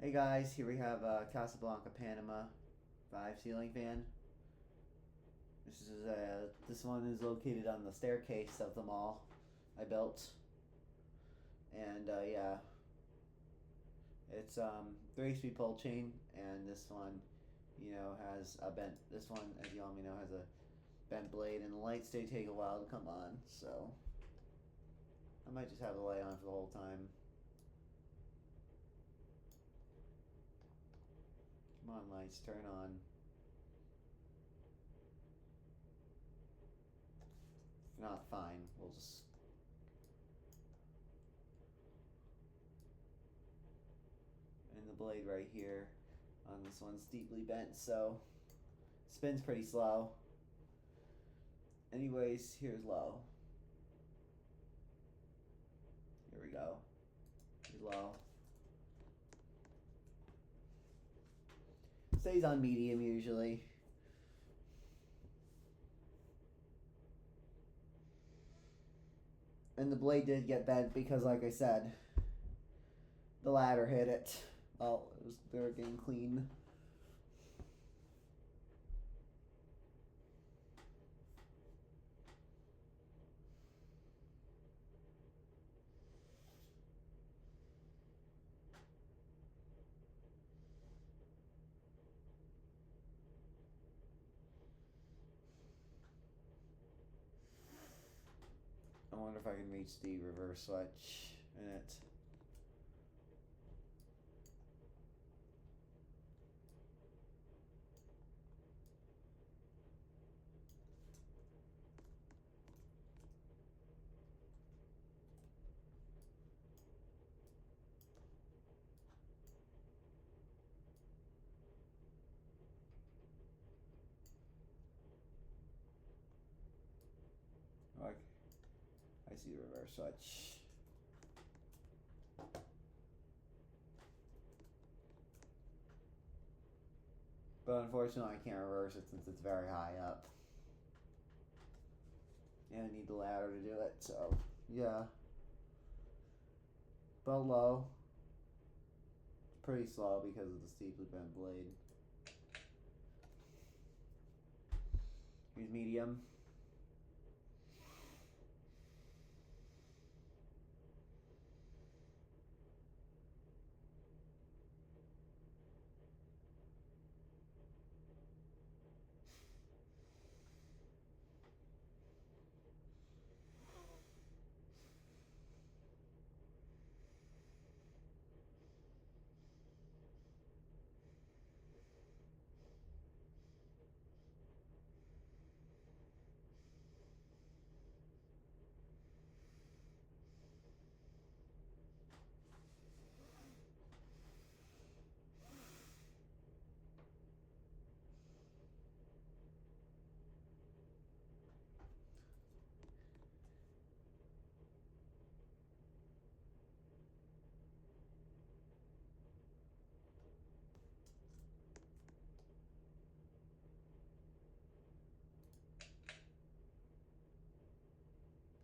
Hey guys, here we have Casablanca, Panama 5 ceiling fan. This one is located on the staircase of the mall I built, and yeah, it's 3-speed pull chain, and this one, has a bent. This one, as you all may know, has a bent blade, and the lights do take a while to come on, so I might just have the light on for the whole time. Come on, lights, turn on. If not, fine. We'll just. And the blade right here on this one's deeply bent, so spins pretty slow. Anyways, here's low. Here we go. Here's low. Stays on medium usually. And the blade did get bent because, like I said, the ladder hit it. Oh, they were getting clean. I wonder if I can reach the reverse switch in it. Okay. I see the reverse switch. But unfortunately, I can't reverse it since it's very high up. And I need the ladder to do it, so yeah. But low. It's pretty slow because of the steeply bent blade. Here's medium.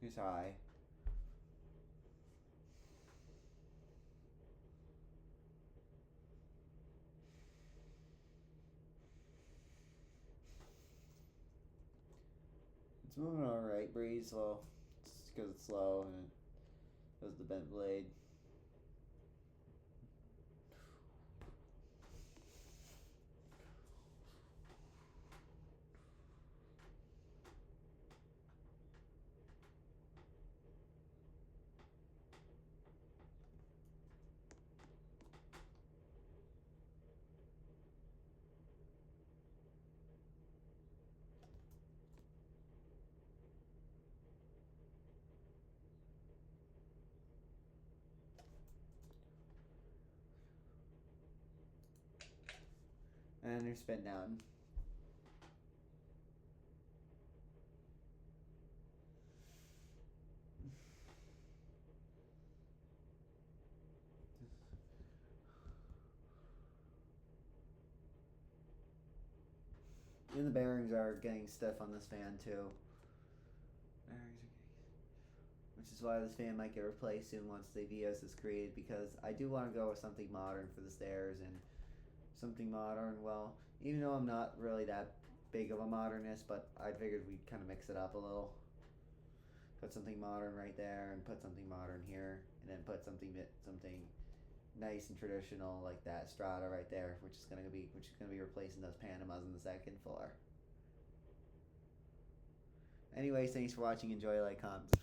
Here's high. It's moving alright, breeze. Well, it's because it's slow and it does the bent blade. And they're spin down. And the bearings are getting stiff on this fan too. Bearings are getting, which is why this fan might get replaced soon once the Vios is created, because I do want to go with something modern for the stairs, and something modern, well, even though I'm not really that big of a modernist, but I figured we'd kind of mix it up a little. Put something modern right there, and put something modern here, and then put something nice and traditional like that strata right there, which is gonna be replacing those Panamas on the second floor. Anyways, thanks for watching. Enjoy, like, comment,